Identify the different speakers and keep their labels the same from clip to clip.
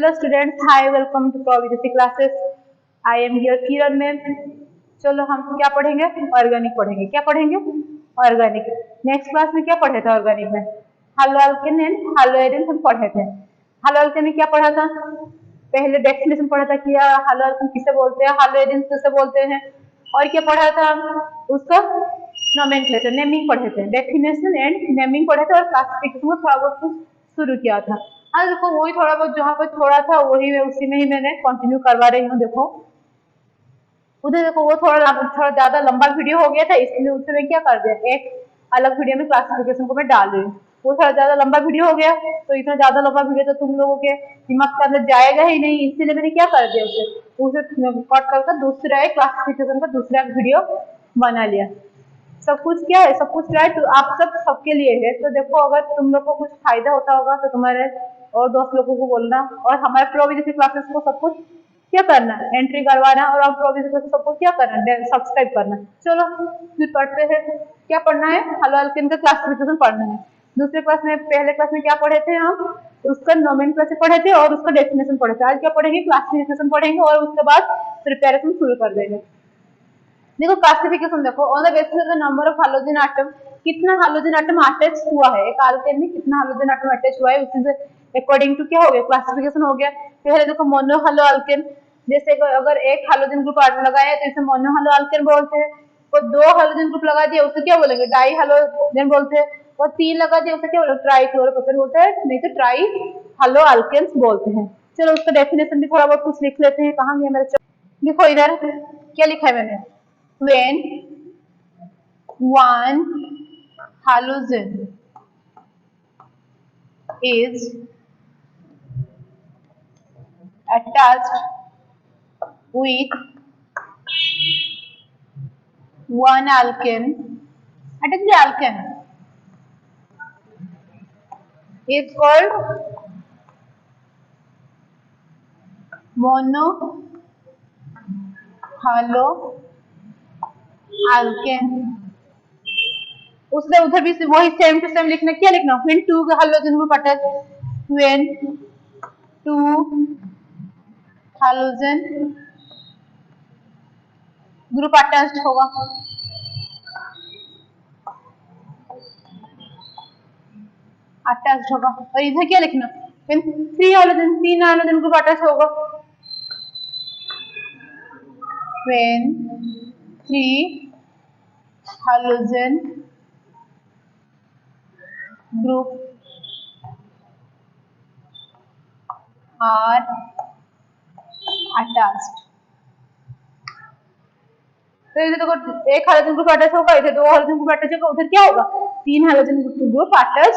Speaker 1: Hello students, hi, welcome to probability classes. I am here Kiran ma'am. चलो हम क्या पढ़ेंगे? ऑर्गेनिक पढ़ेंगे। क्या पढ़ेंगे? ऑर्गेनिक। नेक्स्ट क्लास में क्या पढ़े थे ऑर्गेनिक में? Hello alkane and hello Erin हम पढ़े थे। हेलो अल्केन में क्या पढ़ा था? पहले डेफिनेशन पढ़ा था कि हेलो अल्केन किसे बोलते हैं, हेलो एरिन किसे बोलते हैं, और क्या पढ़ा था? उसका नोमेनक्लेचर, नेमिंग पढ़े थे। डेफिनेशन एंड नेमिंग पढ़े थे और क्लासिफिकेशन को थोड़ा बहुत शुरू किया था। हाँ देखो, वही थोड़ा बहुत जहाँ पर थोड़ा था वही उसी में ही मैंने कंटिन्यू करवा रही हूँ। देखो उधर देखो, वो थोड़ा ज्यादा लंबा वीडियो हो गया था, इसलिए उससे मैं क्या कर दिया, एक अलग वीडियो में क्लासिफिकेशन को मैं डाल रही हूँ। वो थोड़ा ज्यादा लंबा वीडियो हो गया, तो इतना ज्यादा लंबा वीडियो तो तुम लोगों के दिमाग के अंदर जाएगा ही नहीं, इसलिए मैंने क्या कर दिया, उसे कट करके दूसरा एक क्लासिफिकेशन का दूसरा वीडियो बना लिया। सब कुछ क्या है, सब कुछ राइट आप सबके लिए है। तो देखो, अगर तुम लोग को कुछ फायदा होता होगा तो तुम्हारे और दोस्त लोगों को बोलना, और हमारे प्रोबेबिलिटी क्लासेस को सब कुछ क्या करना, एंट्री करवाना, और आप प्रोबेबिलिटी क्लासेस सबको क्या करना, सब्सक्राइब करना। चलो फिर पढ़ते हैं। क्या पढ़ना है? हेलो अल्केन का क्लासिफिकेशन पढ़ना है। दूसरे क्लास में, पहले क्लास में क्या पढ़े थे हम? उसका नोमेनक्लेचर पढ़े थे और उसका डेफिनेशन पढ़े थे। आज क्या पढ़ेंगे? क्लासिफिकेशन पढ़ेंगे और उसके बाद प्रिपरेशन शुरू कर देंगे। देखो क्लासिफिकेशन, देखो on the basis of the number of halogen atom, कितना हैलोजन एटम अटैच हुआ है एक अल्केन में, कितना हैलोजन एटम अटैच हुआ है, उसी से अकॉर्डिंग टू क्या हो गया, क्लासिफिकेशन हो गया। पहले देखो मोनो हैलो अल्केन, जैसे अगर एक हैलोजन ग्रुप लगाया तो इसे मोनो हैलो अल्केन बोलते हैं। और दो हैलोजन ग्रुप लगा दिया उसे क्या बोलेंगे, डाई हैलोजन बोलते हैं। और तीन लगा दिया उसे क्या बोलेंगे, ट्राई क्लोरोप्रोपेन बोलते हैं, नहीं तो ट्राई हैलो अल्केन्स बोलते हैं। चलो उसका डेफिनेशन भी थोड़ा बहुत कुछ लिख लेते हैं। कहाँ गया मेरा? देखो इधर क्या लिखा है मैंने, when one halogen is attached with one alkane, attached to alkane is called mono halo alkane। उसने उधर भी वही सेम टू सेम लिखना। क्या लिखना? when two halogen group attached, when two halogen group attached होगा, अटैच्ड होगा। और इधर क्या लिखना? when थ्री हाइड्रोजन, तीन हाइड्रोजन ग्रुप अटैच होगा, when three halogen group are attached। तो इधर देखो, एक हाइड्रोजन ग्रुप अटैच होगा, इधर दो हाइड्रोजन ग्रुप अटैच होगा, उधर क्या होगा, तीन हाइड्रोजन ग्रुप अटैच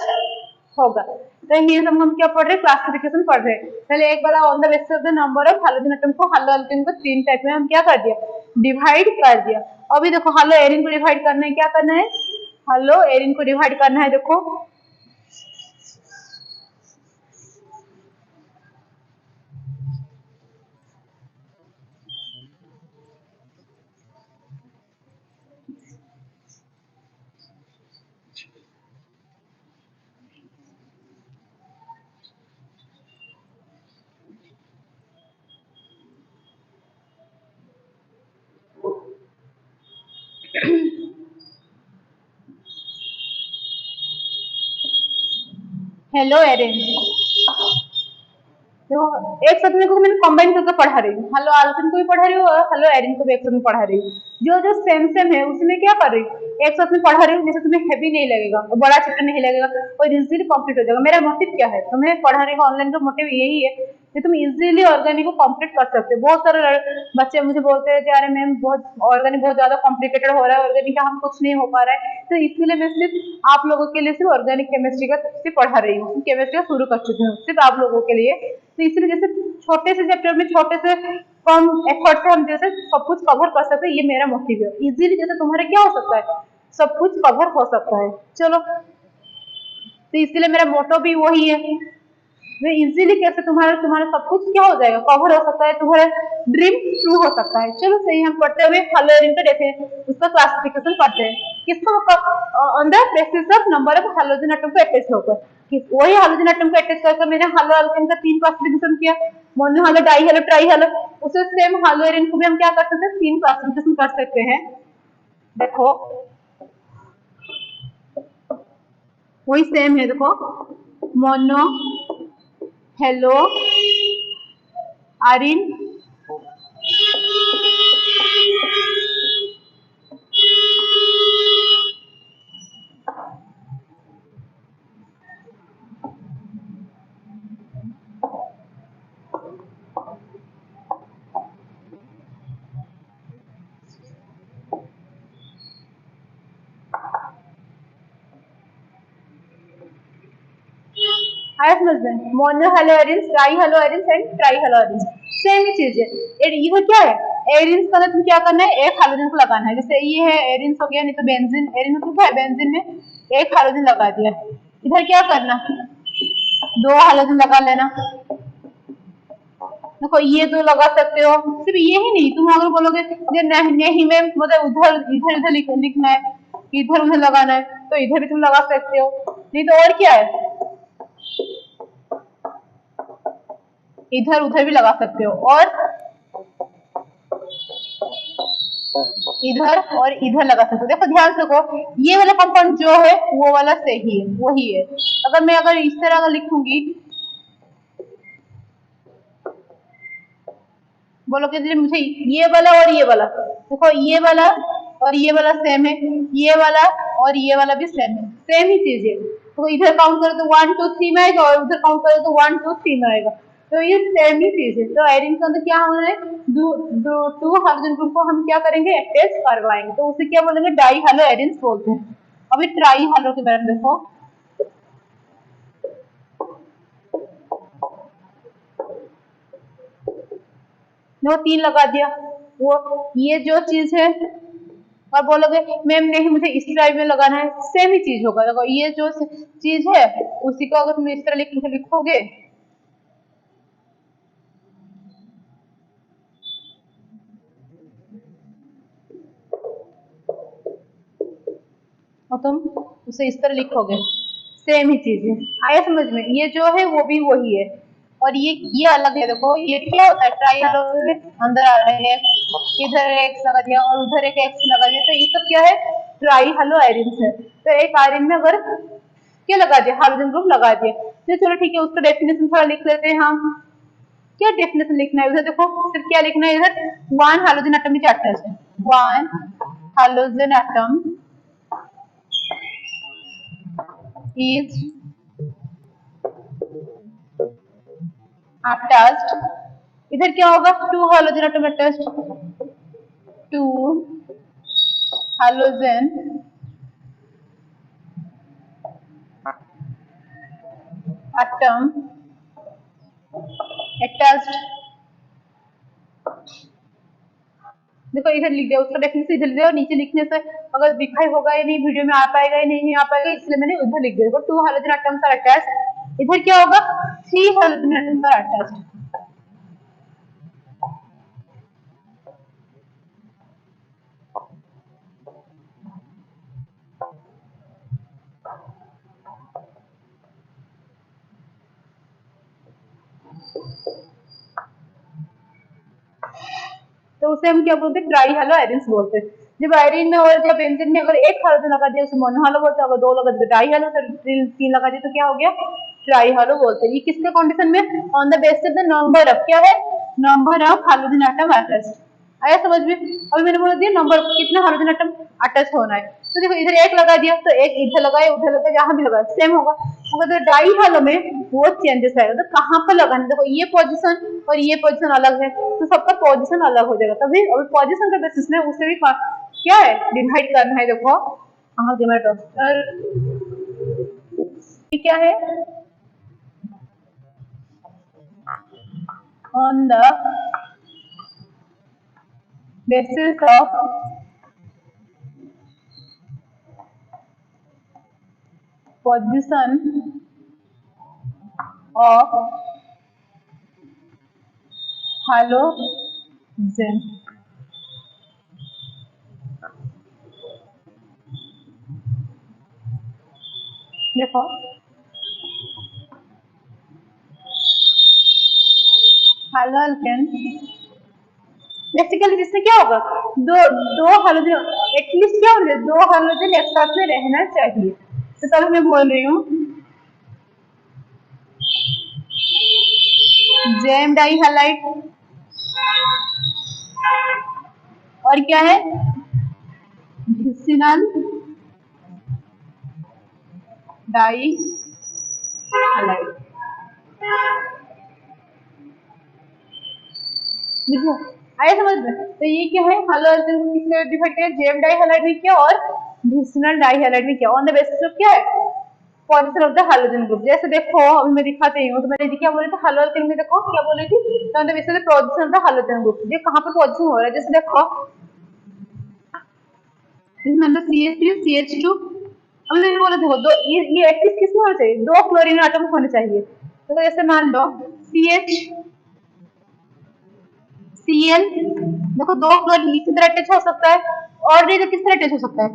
Speaker 1: होगा। तो ये सब हम क्या पढ़ रहे हैं? क्लासिफिकेशन पढ़ रहे हैं। पहले एक बार on the basis of the number of halogen atom को, हेलो अल्केन को तीन टाइप में हम क्या कर दिया, डिवाइड कर दिया। अभी देखो हेलो एरिन को डिवाइड करना है। क्या करना है? हेलो एरिन को डिवाइड करना है। देखो हेलो एरिन, देखो एक साथ में को मैंने कंबाइन करके पढ़ा रही हूँ। हेलो अल्केन को भी पढ़ा रही हूँ और हेलो एरिन को भी एक साथ में पढ़ा रही हूँ। जो जो सेम सेम है उसमें क्या कर रही हूँ, एक साथ में पढ़ा रही हूँ, जैसे तुम्हें हैवी नहीं लगेगा, बड़ा चैप्टर नहीं लगेगा और इजीली कंप्लीट हो जाएगा। मेरा मोटिव क्या है, तुम्हें पढ़ा रही हूँ ऑनलाइन का मोटिव यही है कि तुम इजीली ऑर्गेनिक को कंप्लीट कर सकते हो। बहुत सारे बच्चे मुझे बोलते हैं कि अरे मैम बहुत ऑर्गेनिक बहुत ज्यादा कॉम्प्लिकेटेड हो रहा है, ऑर्गेनिक का हम कुछ नहीं हो पा रहा है। तो इसलिए मैं सिर्फ आप लोगों के लिए सिर्फ ऑर्गेनिक केमिस्ट्री का सिर्फ पढ़ा रही हूँ, केमिस्ट्री का शुरू कर चुकी हूँ सिर्फ आप लोगों के लिए। तो इसलिए जैसे छोटे से चैप्टर में छोटे से कम एफर्ट से हम जैसे सब कुछ कवर कर सकते हैं, ये मेरा मोटिव है। इजीली जैसे तुम्हारे क्या हो सकता है, सब कुछ कवर हो सकता है। चलो तो इसलिए मेरा मोटो भी वही है, वे इजीली कैसे तुम्हारा सब कुछ क्या हो जाएगा, कवर हो सकता है, तुम्हारा ड्रीम ट्रू हो सकता है। चलो सही, हम पढ़ते हुए हेलो एरिन का उसका क्लासिफिकेशन पढ़ते हैं। किसको? On the basis of number of halogen atom को अटैच होकर। वही हाइड्रोजन एटम को अटैच करके मैंने हालो अल्केन का 3 क्लासिफिकेशन किया, मोनो हालो, डाई हालो, ट्राई हालो। उसे सेम हालो एरिन को भी हम क्या कर सकते हैं, 3 क्लासिफिकेशन कर सकते हैं। देखो वही सेम है, देखो मोनो, हेलो, आरिन, आया समझ में, mono halo arene, tri halo arene and tri halo arene same ही चीज है। ये क्या है, एरिन का तुम क्या करना है, एक हाइड्रोजन को लगाना है। जैसे ये है एरिन हो गया, नहीं तो बेंजीन, एरिन तो क्या है बेंजीन में एक हाइड्रोजन लगा दिया। इधर क्या करना, 2 हाइड्रोजन लगा लेना। देखो ये 2 लगा सकते हो, सिर्फ ये ही नहीं, तुम अगर बोलोगे नहीं में मतलब उधर इधर इधर लिखना है, इधर उधर लगाना है, तो इधर भी तुम लगा सकते हो। नहीं तो और क्या है, इधर उधर भी लगा सकते हो, और इधर और इधर लगा सकते हो। देखो ध्यान से देखो, ये वाला कंपाउंड जो है वो वाला सही है, वही है। अगर मैं अगर इस तरह का लिखूंगी, बोलोगे मुझे ये वाला और ये वाला, देखो ये वाला और ये वाला सेम है, ये वाला और ये वाला भी सेम है, सेम ही चीज है। तो इधर काउंट करो तो 1 2 3 में आएगा, और उधर काउंट करो तो 1 2 3 में आएगा, तो ये सेम ही चीज है। तो एरिन के अंदर क्या होना है, 2 हाइड्रोजन ग्रुप को हम क्या करेंगे, अटैच करवाएंगे, तो उसे क्या बोलेंगे, डाई हालो एरिन बोलते हैं। अभी ट्राई हालो के बारे में देखो, वो 3 लगा दिया, वो ये जो चीज है, और बोलोगे मैम नहीं मुझे इस टाइप में लगाना है, सेम ही चीज होगा। देखो ये जो चीज है उसी को अगर तुम इस तरह लिखोगे, और तुम उसे इस तरह लिखोगे, सेम ही चीज है। आया समझ में, ये जो है वो भी वही है, और ये अलग है। देखो ये क्या होता है, ट्राई अंदर आ रहा है, इधर एक्स लगा दिया और उधर एक एक्स लगा दिया, तो ये सब क्या है, ट्राई हेलो आयरन है। तो एक आयरन में अगर क्या लगा दिया, हाइड्रोजन ग्रुप लगा दिया, तो चलो ठीक है, उसका डेफिनेशन थोड़ा लिख लेते हैं हम। क्या डेफिनेशन लिखना है उधर, देखो सिर्फ क्या लिखना है इधर, 1 हाइड्रोजन एटम में अटैच है, 1 हाइड्रोजन एटम is attached, इधर क्या होगा, 2 hydrogen atom attached, 2 hydrogen atom attached. देखो इधर लिख दिया, उसका डेफिनेशन इधर लिख दिया, और नीचे लिखने से अगर दिखाई होगा या नहीं, वीडियो में आ पाएगा या नहीं आ पाएगा, इसलिए मैंने उधर लिख दिया। देखो 2 हाइड्रोजन एटम्स आर अटैच्ड, इधर क्या होगा, 3 हाइड्रोजन एटम्स आर अटैच्ड। तो उसे हम क्या बोलते हैं, ट्राई हेलो आयरन बोलते हैं। जब आयरन में और जब बेंजीन में अगर एक हाइड्रोजन लगा दिया उसे मोनो हेलो बोलते हैं, अगर 2 लगा दिया डाई हेलो, फिर 3 लगा दिया तो क्या हो गया, ट्राई हेलो बोलते हैं। ये किसके कंडीशन में, on the basis of the number of, क्या है, number of hydrogen atom attached. आया समझ में, अभी मैंने बोल दिया नंबर कितना हाइड्रोजन एटम अटैच होना है, तो देखो इधर एक लगा दिया तो एक इधर लगाए उधर लगाए, जहां भी लगाए सेम होगा। अगर डाई हेलो में वो चेंजेस आएगा, तो कहां पर लगाना है, देखो ये पोजीशन और ये पोजीशन अलग है, तो सबका पोजीशन अलग हो जाएगा, तभी अभी पोजीशन के बेसिस में उसे भी क्या है, डिवाइड करना है। देखो क्या है, on the basis of position of hydrogen. देखो हेलो अल्केन बेसिकली जिसमें क्या होगा, दो दो हाइड्रोजन एटलीस्ट क्या होगा, दो हाइड्रोजन एक साथ में रहना चाहिए। तो चलो मैं बोल रही हूँ जेम डाई हैलाइड और क्या है भिसिनल डाई हैलाइड। आया समझ में? तो ये क्या है, हेलो अल्केन को किससे डिफाइन किया, जेम डाई हैलाइड में किया और भिसिनल डाई हैलाइड में किया, ऑन द बेसिस ऑफ क्या है, position of the hydrogen group. जैसे देखो अभी मैं दिखाती हूँ, तो मैंने क्या बोली थी, हेलो अल्केन में देखो क्या बोली थी, तो on the basis of position of the hydrogen group, ये कहाँ पे पोजीशन हो रहा है, जैसे देखो इसमें CH3 CH2, अब मैंने बोला देखो दो ये एटलीस्ट किसमें होना चाहिए, दो क्लोरीन आटम होने चाहिए। तो जैसे मान लो CH Cl, देखो दो क्लोरीन किस तरह अटैच हो सकता है, और नहीं तो किस तरह अटैच हो सकता है,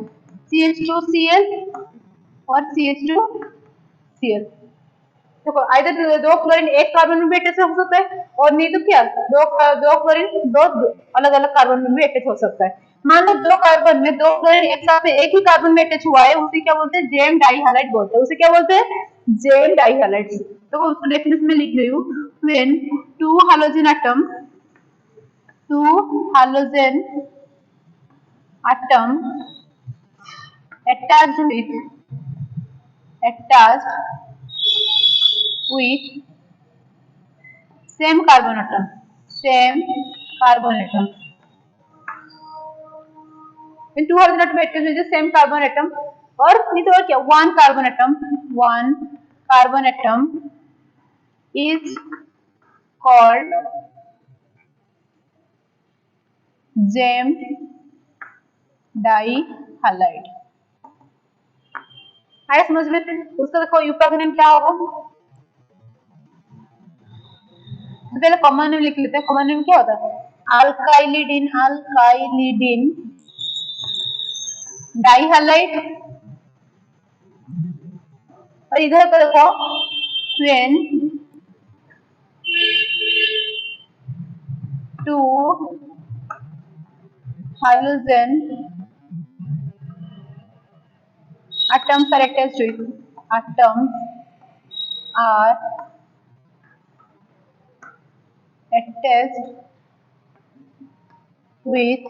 Speaker 1: CH2Cl और CH2Cl। देखो आइदर दो क्लोरीन एक कार्बन में भी अटैच हो सकता है, और नहीं तो क्या दो क्लोरीन दो अलग अलग कार्बन में भी अटैच हो सकता है। मान लो दो कार्बन में दो क्लोरीन एक साथ में एक ही कार्बन में अटैच हुआ है, उसे क्या बोलते हैं, जेम डाई हैलाइड बोलते हैं, उसे क्या बोलते हैं, जेम डाई हैलाइड। तो उसको डेफिनेशन में लिख रही हूँ, when two hydrogen atom attached with same carbon atom in two hydrogen atom attached with the same carbon atom, और नहीं तो और क्या, one carbon atom is called gem dihalide. आया समझ में? उसका देखो यूपा का नेम क्या होगा, तो पहले कॉमन नेम लिख लेते हैं। कॉमन नेम क्या होता है, अल्काइलिडीन डाई हैलाइड। और इधर का देखो when two hydrogen atoms are attached with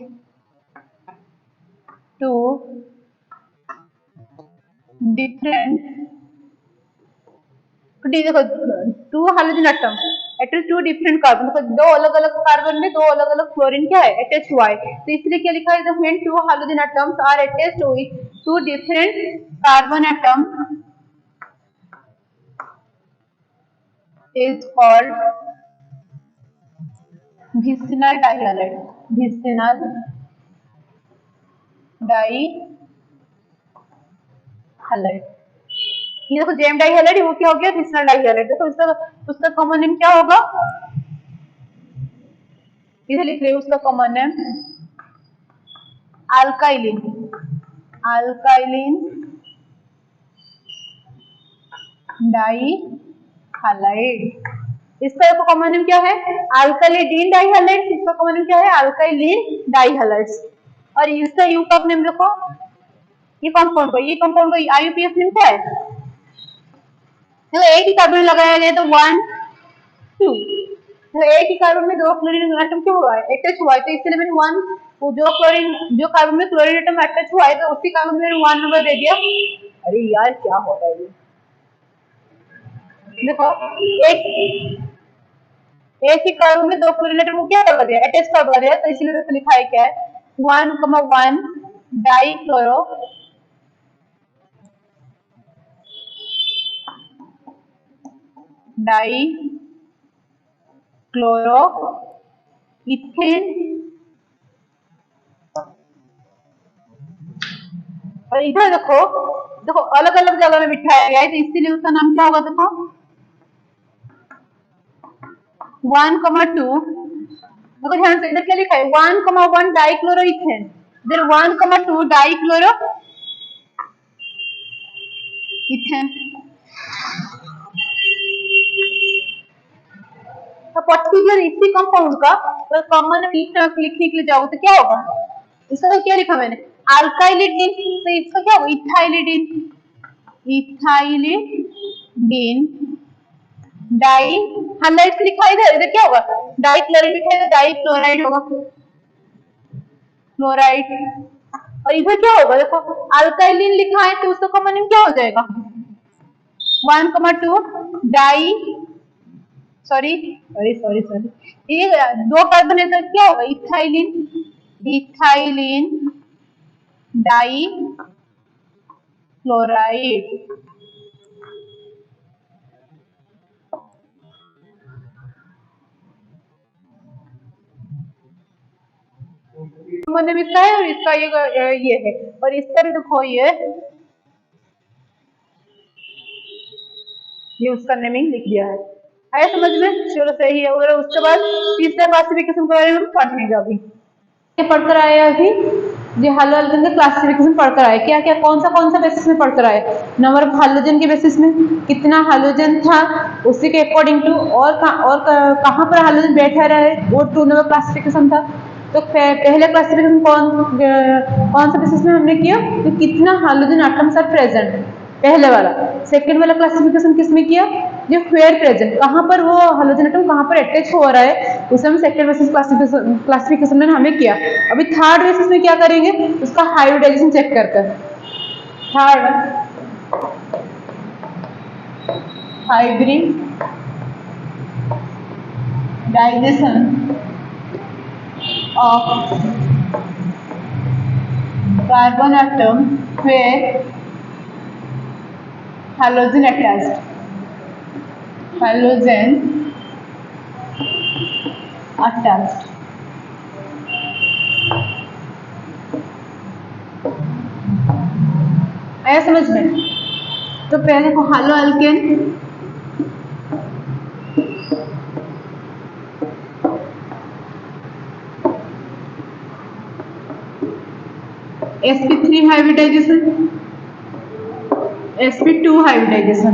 Speaker 1: two different, देखो टू हाइड्रोजन एटम एटल टू डिफरेंट कार्बन, मतलब दो अलग अलग कार्बन में दो अलग अलग क्लोरीन क्या है, अटैच हुआ है। तो इसलिए क्या लिखा है, when two hydrogen atoms are attached with two different carbon atom is called vicinal dihalide. Vicinal dihalide, ये देखो जेम डाइहैलाइड, वो क्या हो गया, भिसिनल डाइहैलाइड। देखो उसका कॉमन नेम क्या होगा, इधर लिख रही हूँ उसका कॉमन नेम अल्काइलिन डाइहैलाइड। इसका कॉमन नेम क्या है, अल्काइलिडीन डाइहैलाइड। इसका कॉमन नेम क्या है, अल्काइलिन डाइहैलाइड। और इसका यू का नेम देखो, ये कंपाउंड का आईयूपीएस नेम क्या है, तो एक ही कार्बन लगाया गया तो 1 2, तो एक ही कार्बन में दो क्लोरीन एटम क्यों हुआ है, अटैच हुआ है, तो इसलिए मैंने 1, जो कार्बन में क्लोरीन एटम अटैच हुआ है तो उसी कार्बन में 1 नंबर दे दिया। अरे यार क्या हो रहा है ये, देखो एक ही कार्बन में दो क्लोरीन एटम को क्या करवा दिया, अटैच करवा दिया, तो इसलिए तो लिखा है क्या है 1,1 डाइक्लोरो इथेन। और इधर देखो अलग अलग जगह में बिठाया गया है, तो इसीलिए उसका नाम क्या होगा, देखो 1,2, देखो ध्यान से इधर क्या लिखा है 1,1 डाइक्लोरो इथेन, इधर 1,2 डाइक्लोरो इथेन। तो पर्टिकुलर इसी कंपाउंड का अगर कॉमन लिखने के लिए जाओ तो क्या होगा, इसका तो क्या लिखा मैंने अल्काइलिडीन, तो इसका क्या होगा इथाइलिडीन, इथाइलिडीन डाई हाइलाइट से लिखा इधर, इधर क्या होगा डाई क्लोराइड लिखा है, डाई क्लोराइड होगा क्लोराइड। और इधर क्या होगा देखो अल्काइलिन लिखा है तो उसका कॉमन नेम क्या हो जाएगा 1,2 di sorry sorry sorry sorry ये दो कार्बन है तो क्या होगा इथाइलिन, इथाइलिन डाई क्लोराइड। मतलब इसका है और इसका ये है और इसका भी देखो ये उसका नेमिंग लिख दिया है, आया समझ में, चलो सही है। और उसके बाद तीसरा क्लासिफिकेशन के बारे में पढ़ेंगे अभी, पढ़कर आए अभी जो हाइड्रोजन का क्लासिफिकेशन पढ़कर आए, क्या क्या कौन सा बेसिस में पढ़कर आए, नंबर ऑफ हाइड्रोजन के बेसिस में कितना हाइड्रोजन था उसी के अकॉर्डिंग टू, और कहाँ पर हाइड्रोजन बैठा रहे वो 2 नंबर क्लासिफिकेशन था। तो पहले क्लासिफिकेशन कौन सा बेसिस में हमने किया, तो कितना हाइड्रोजन एटम्स आर प्रेजेंट, पहले वाला। सेकंड वाला क्लासिफिकेशन किसमें किया, जो वेयर प्रेजेंट, कहाँ पर वो हाइड्रोजन एटम कहाँ पर अटैच हो रहा है, उसे हम सेकंड बेसिस क्लासिफिकेशन में हमें किया। अभी थर्ड बेसिस में क्या करेंगे, उसका हाइब्रिडाइजेशन चेक करके, third hybridization of carbon atom where halogen attached, halogen attached। आया समझ में, तो पहले को halo alkane sp3 hybridization, sp2 hybridization,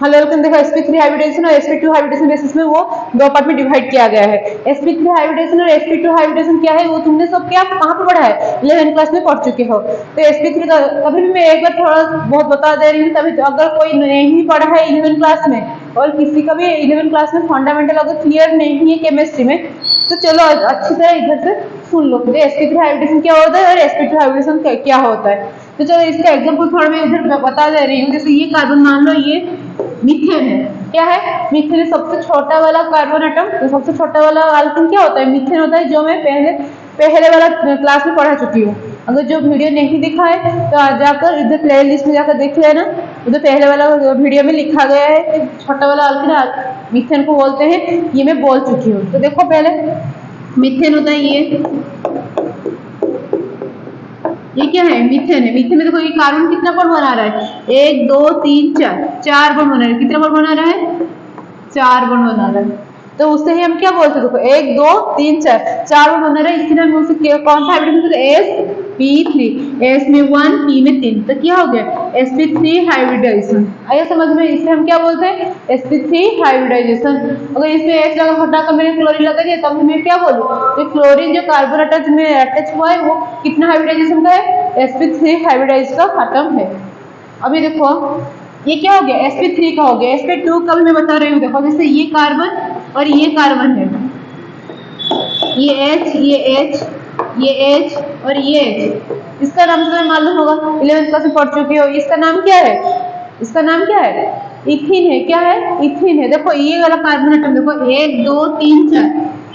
Speaker 1: hydrogen देखो sp3 हाइब्रिडाइजेशन और sp2 हाइब्रिडाइजेशन बेसिस में वो दो पार्ट में डिवाइड किया गया है। sp3 हाइब्रिडाइजेशन और sp2 हाइब्रिडाइजेशन क्या है वो तुमने सब क्या कहाँ पर पढ़ा है 11th क्लास में पढ़ चुके हो। तो sp3 का कभी भी मैं एक बार थोड़ा बहुत बता दे रही हूँ, तभी तो अगर कोई नहीं पढ़ा है 11th क्लास में और किसी का भी 11th क्लास में फंडामेंटल अगर क्लियर नहीं है केमिस्ट्री में, तो चलो अच्छी तरह इधर से सुन लो sp3 हाइब्रिडेशन क्या होता है और sp2 हाइब्रिडेशन क्या होता है। तो चलो इसका एग्जांपल थोड़ा मैं इधर बता दे रही हूँ। जैसे ये कार्बन मान लो ये मीथेन है, क्या है मीथेन सबसे छोटा वाला कार्बन एटम, तो सबसे छोटा वाला अल्केन क्या होता है मीथेन होता है, जो मैं पहले वाला क्लास में पढ़ा चुकी हूँ। अगर जो वीडियो नहीं दिखा है तो आज जाकर इधर प्ले लिस्ट में जाकर देख लेना, उधर पहले वाला वीडियो में लिखा गया है कि छोटा वाला अल्केन मीथेन को बोलते हैं, ये मैं बोल चुकी हूँ। तो देखो पहले मीथेन होता है ये क्या है मीथेन है। मीथेन में देखो ये कार्बन कितना बॉन्ड बना रहा है 1 2 3 4 बॉन्ड बना रहा है। कितना बॉन्ड बना रहा है 4 बॉन्ड बना रहा है। तो उससे ही हम क्या बोलते हैं देखो 1 2 3 4 बॉन्ड बना रहा है, इसलिए हम उसे कौन सा हाइब्रिडाइजेशन sp3 s में 1 p में 3, तो क्या हो गया sp3 हाइब्रिडाइजेशन। आया समझ में, इसे हम क्या बोलते हैं sp3 हाइब्रिडाइजेशन। अगर इसमें h लगा हटाकर मैंने क्लोरीन लगा दिया तब मैं क्या बोलूं, तो क्लोरीन जो कार्बन एटम में अटैच हुआ है वो कितना हाइब्रिडाइजेशन का है sp3 हाइब्रिडाइज का एटम है। अभी देखो ये क्या हो गया sp3 का हो गया। sp2 का भी मैं बता रही हूँ, देखो जैसे ये कार्बन और ये कार्बन है, ये H और ये H, इसका नाम तुम्हें मालूम होगा 11th क्लास में पढ़ चुके हो। इसका नाम क्या है, इसका नाम क्या है इथीन है, क्या है इथीन है। देखो ये वाला कार्बन एटम देखो 1 2 3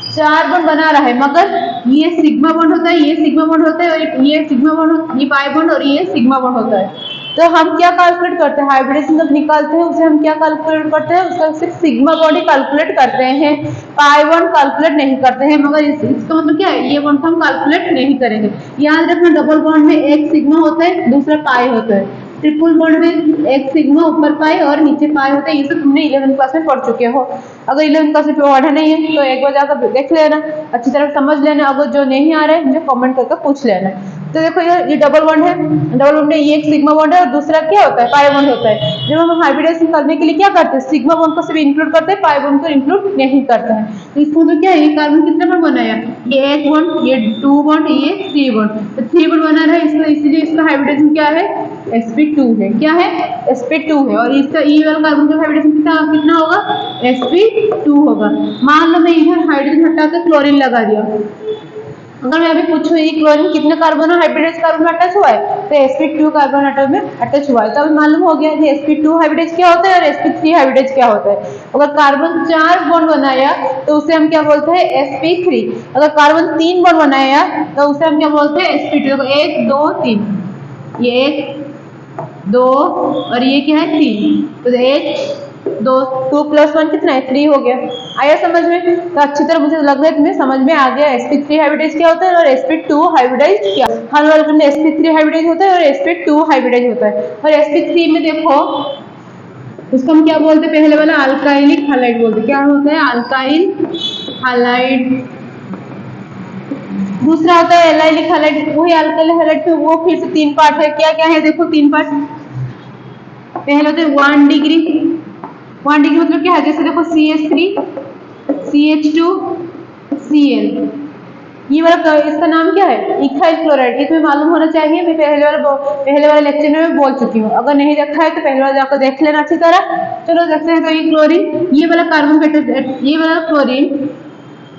Speaker 1: 4 बॉन्ड बना रहा है, मगर ये सिग्मा बॉन्ड होता है, ये सिग्मा बॉन्ड होता है और ये सिग्मा बॉन्ड, ये पाई बॉन्ड और ये सिग्मा बॉन्ड होता है। तो हम क्या कैलकुलेट करते हैं हाइब्रिडेशन जब निकालते हैं उसे हम क्या कैलकुलेट करते हैं, उसका सिर्फ सिग्मा बॉन्ड ही कैलकुलेट करते हैं, पाई बॉन्ड कैलकुलेट नहीं करते हैं। मगर इसका मतलब क्या है ये बॉन्ड हम कैलकुलेट नहीं करेंगे। याद रखना डबल बॉन्ड में एक सिग्मा होता है दूसरा पाई होता है, ट्रिपल बॉन्ड में एक सिग्मा ऊपर पाई और नीचे पाई होता है। ये सब तुमने 11th क्लास में पढ़ चुके हो। अगर 11th क्लास में पढ़ा नहीं है तो एक बार जाकर देख लेना, अच्छी तरह समझ लेना। अगर जो नहीं आ रहा है मुझे कमेंट करके पूछ लेना। तो देखो ये डबल बॉन्ड है, डबल बॉन्ड में ये एक सिग्मा बॉन्ड है और दूसरा क्या होता है, पाई बॉन्ड होता है। जब हम हाइब्रिडाइजेशन करने के लिए क्या करते हैं, सिग्मा बॉन्ड को सिर्फ इंक्लूड करते हैं, पाई बॉन्ड को इंक्लूड नहीं करते हैं। तो इसको तो क्या है, ये कार्बन कितने बॉन्ड बनाया, ये एक बॉन्ड, ये 2 बॉन्ड, ये 3 बॉन्ड, तो 3 बॉन्ड बना रहा है इसका, इसलिए इसका हाइब्रिडाइजेशन क्या है, sp2 है। क्या है, sp2 है। और इसका ई वाला कार्बन का हाइब्रिडाइजेशन कितना होगा, sp2 होगा। मान लो मैं इधर हाइड्रोजन हटा के क्लोरीन लगा दिया, अगर मैं अभी पूछूं ये क्लोरीन कितने कार्बन हाइब्रिडाइज कार्बन में अटैच हुआ है, तो sp2 कार्बन एटम में अटैच हुआ है। तो अभी मालूम हो गया कि sp2 हाइब्रिडाइज क्या होता है और sp3 हाइब्रिडाइज क्या होता है। अगर कार्बन 4 बॉन्ड बनाया तो उसे हम क्या बोलते हैं, sp3। अगर कार्बन 3 बॉन्ड बनाया तो उसे हम क्या बोलते हैं, sp2। 1 2 3, ये 1 2 और ये क्या है 3, तो 1 2 2 + 1 कितना है, 3 हो गया। आया समझ में? तो अच्छी तरह मुझे लग रहा है तुम्हें समझ में आ गया sp3 हाइब्रिडाइज क्या होता है और sp2 हाइब्रिडाइज क्या। हर वाले में sp3 हाइब्रिडाइज होता है और sp2 हाइब्रिडाइज होता है। और sp3 में देखो उसको हम क्या बोलते हैं, पहले वाला अल्काइलिक हैलाइड बोलते हैं। क्या होता है, अल्काइल हैलाइड। दूसरा होता है एलाइलिक हैलाइड, वही अल्काइल हैलाइड पे वो फिर से 3 पार्ट है। क्या क्या है देखो 3 पार्ट। पहले होते हैं 1 डिग्री, 1 डिग्री मतलब क्या है, जैसे देखो CH3 CH2 Cl, ये वाला इसका नाम क्या है, इथाइल क्लोराइड। ये तुम्हें मालूम होना चाहिए, मैं पहले वाले लेक्चर में मैं बोल चुकी हूँ। अगर नहीं देखा है तो पहले वाला जाकर देख लेना अच्छी तरह। चलो देखते हैं। तो ये क्लोरीन, ये वाला कार्बन, ये वाला क्लोरीन,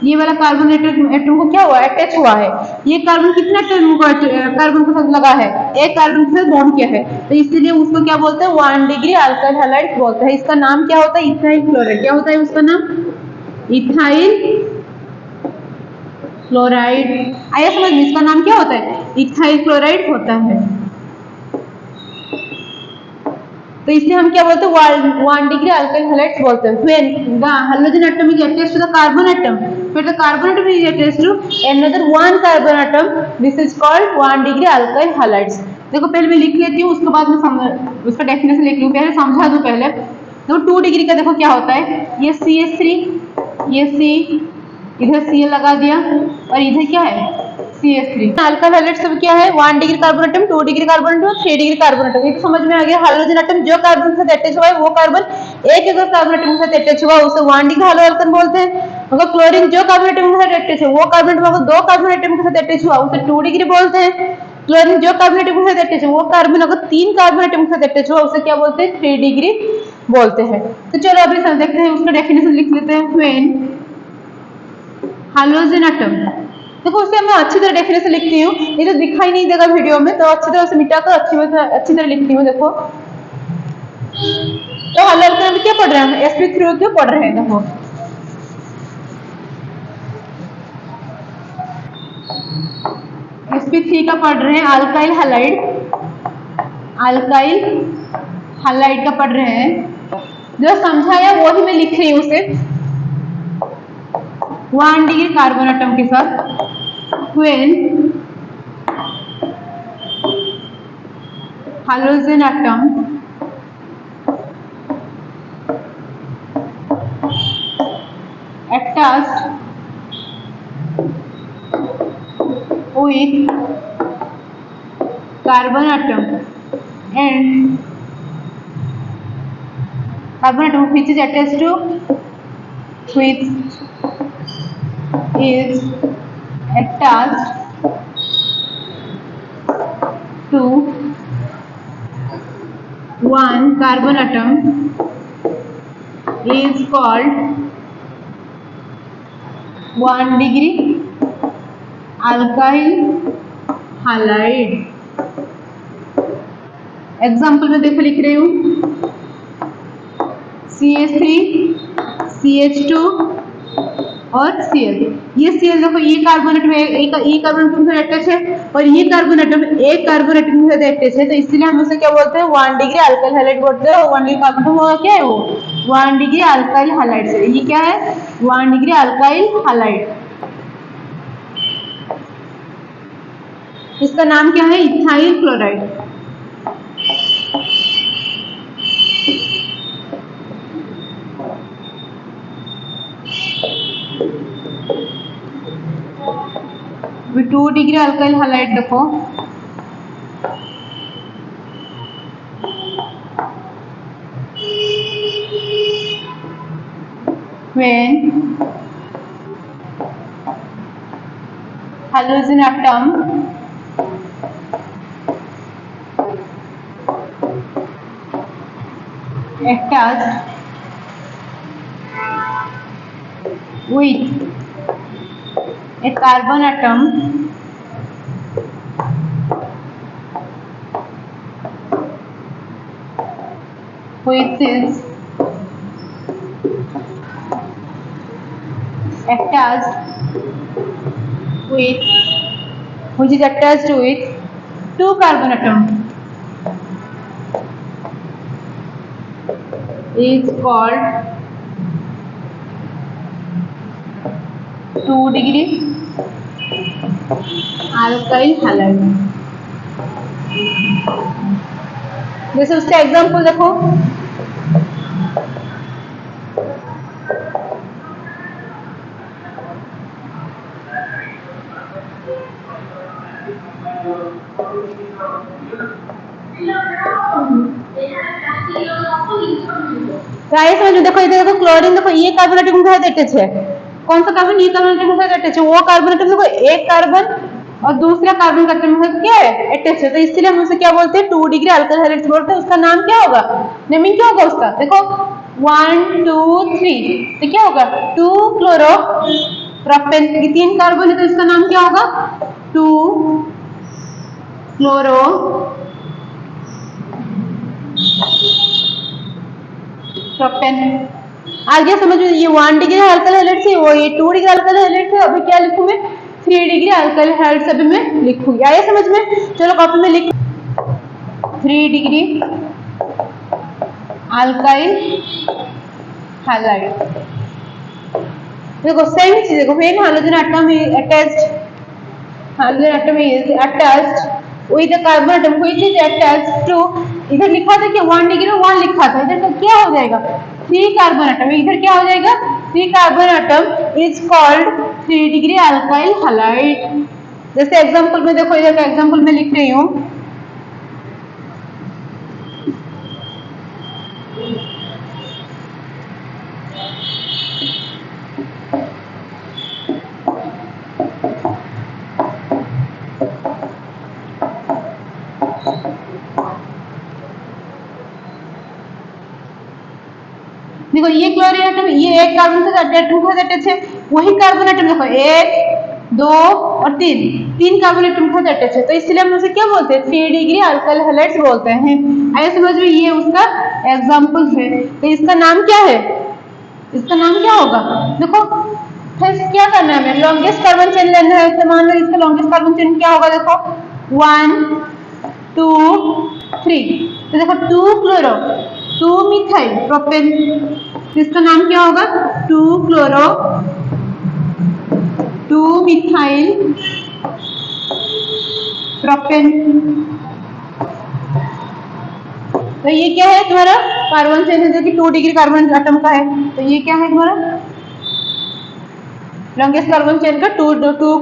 Speaker 1: ये वाला कार्बन एटम को क्या हुआ, अटैच हुआ है। ये कार्बन कितना कार्बन के साथ लगा है, एक कार्बन के साथ बॉन्ड किया है, तो इसीलिए उसको क्या बोलते हैं, 1 डिग्री अल्काइल हैलाइड बोलते हैं। इसका नाम क्या होता है, इथाइल क्लोराइड। क्या होता है उसका नाम, इथाइल क्लोराइड। आया समझ में? इसका नाम क्या होता है, इथाइल क्लोराइड होता है। तो इसलिए हम क्या बोलते हैं, 1 डिग्री अल्काइल हैलाइड्स बोलते हैं। When the hydrogen atom is attached to the carbon atom, फिर the carbon atom is attached to another 1 carbon atom, this is called 1 degree alkyl halides. देखो पहले मैं लिख लेती हूँ, उसके बाद में उसका डेफिनेशन लिख लूँ, पहले समझा दूँ पहले। देखो 2 डिग्री का देखो क्या होता है, ये CH3, ये C, इधर Cl लगा दिया और इधर क्या है CH3। अल्काइल हैलाइड सब क्या है, 1 degree carbon atom, 2 degree carbon atom, 3 degree carbon atom. ये तो समझ में आ गया। हाइड्रोजन एटम जो कार्बन के साथ अटैच हुआ है वो कार्बन, एक अगर कार्बन एटम के साथ अटैच हुआ उसे 1 डिग्री हाइड्रो एल्केन बोलते हैं। अगर क्लोरीन जो कार्बन एटम के साथ अटैच है वो कार्बन एटम अगर 2 कार्बन एटम के साथ अटैच हुआ उसे 2 डिग्री बोलते हैं। क्लोरीन जो कार्बन एटम के साथ अटैच है वो कार्बन अगर 3 कार्बन एटम के साथ अटैच हुआ उसे क्या बोलते हैं, 3 डिग्री बोलते हैं। तो चलो अभी देखते हैं, उसका डेफिनेशन लिख लेते हैं। व्हेन हाइड्रोजन एटम, देखो उसे मैं अच्छी तरह डेफिनेशन लिखती हूँ, ये तो दिखाई नहीं देगा वीडियो में, तो अच्छी तरह से मिटाकर अच्छी तरह लिखती हूँ। देखो तो हाइड्रोजन में क्या पढ़ रहे हैं, sp3 क्यों पढ़ रहे हैं। देखो sp3 का पढ़ रहे हैं, अल्काइल हैलाइड, अल्काइल हैलाइड का पढ़ रहे हैं। जो समझाया वो ही मैं लिख रही हूँ उसे। 1 डिग्री कार्बन एटम के साथ when halogen atom attached with carbon atom and carbon atom which is attached to which is attached to 1 carbon atom is called 1 degree alkyl halide। Example में देखो लिख रही हूँ, CH3 CH2 और Cl। ये Cl देखो ये कार्बन एटम एक कार्बन एटम से अटैच है और ये कार्बन एटम एक कार्बन एटम से अटैच है, तो इसलिए हम उसे क्या बोलते हैं, 1 डिग्री अल्काइल हैलाइड बोलते हैं। 1 डिग्री कार्बन एटम क्या है, वो 1 डिग्री अल्काइल हैलाइड से। ये क्या है, 1 डिग्री अल्काइल हैलाइड। इसका नाम क्या है, इथाइल क्लोराइड। भी 2 डिग्री अल्काइल हैलाइड देखो when halogen atom attached with a carbon atom which is attached with two carbon atom is called 2-degree alkyl halide। जैसे उसका एग्जाम्पल देखो, समझो, देखो इधर देखो क्लोरीन, देखो ये कार्बन एटम उठाए देते छे, कौन सा कार्बन, ये कार्बन एटम उठाए देते छे, वो कार्बन एटम देखो एक कार्बन और दूसरा कार्बन का एटम है क्या है, अटैच है, तो इसलिए हम उसे क्या बोलते हैं, 2-डिग्री अल्काइल हाइड्रोक्साइड बोलते हैं। उसका नाम क्या होगा, नेमिंग क्या होगा उसका, देखो 1 2 3, तो क्या होगा 2 क्लोरो प्रोपेन, ये 3 कार्बन है तो इसका नाम क्या होगा 2 क्लोरो प्रोपेन। आगे समझ में, ये 1 डिग्री अल्काइल हाइड्राइड से, वो ये 2 डिग्री अल्काइल हाइड्राइड से, अभी क्या लिखूं मैं 3 डिग्री अल्काइल हाइड्राइड से अभी मैं लिखूंगी। आया समझ में, चलो कॉपी में लिख 3 डिग्री अल्काइल हाइड्राइड। देखो सेम चीज, देखो when hydrogen atom is attached with the carbon atom which is attached to, इधर लिखा था कि 1 डिग्री में 1 लिखा था, इधर तो क्या हो जाएगा 3 कार्बन एटम, इधर क्या हो जाएगा 3 carbon atom is called 3 degree alkyl hydride. जैसे एग्जांपल में देखो, इधर का एग्जांपल में लिख रही हूँ, देखो ये क्लोरीन एटम, ये एक कार्बन से अटैच है, वही कार्बन एटम देखो 1 2 और 3 कार्बन एटम से अटैच है, तो इसलिए हम उसे क्या बोलते हैं 3 डिग्री अल्काइल हाइड्राइड्स बोलते हैं। आइए समझ में, ये उसका एग्जांपल है, तो इसका नाम क्या है, इसका नाम क्या होगा, देखो फिर क्या करना है, हमें लॉन्गेस्ट कार्बन चेन लेना है, तो मान लो इसका लॉन्गेस्ट कार्बन चेन क्या होगा, देखो 1 2 3, तो देखो 2 क्लोरो 2 मिथाइल प्रोपेन, इसका नाम क्या होगा 2 क्लोरो 2 मिथाइल प्रोपेन। तो ये क्या है तुम्हारा कार्बन चेन है जो कि 2 डिग्री कार्बन एटम का है, तो ये क्या है तुम्हारा लॉन्गेस्ट कार्बन चेन का 2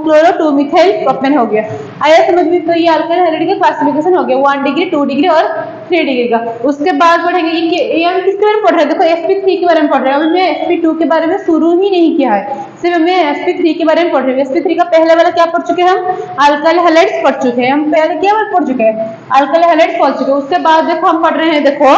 Speaker 1: क्लोरो 2 मिथाइल प्रोपेन हो गया। आया समझ में, तो ये अल्काइल हाइड्राइड का क्लासिफिकेशन हो गया 1 डिग्री 2 डिग्री और 3 डिग्री का। उसके बाद पढ़ेंगे ये हम किसके बारे में पढ़ रहे हैं, देखो sp3 के बारे में पढ़ रहे हैं, अभी मैं sp2 के बारे में शुरू ही नहीं किया है, सिर्फ मैं sp3 के बारे में पढ़ रही हूँ। sp3 का पहले वाला क्या पढ़ चुके हैं हम, अल्काइल हाइड्राइड्स पढ़ चुके हैं, हम पहले क्या पढ़ चुके हैं अल्काइल हाइड्राइड्स पढ़ चुके हैं। उसके बाद देखो हम पढ़ रहे हैं, देखो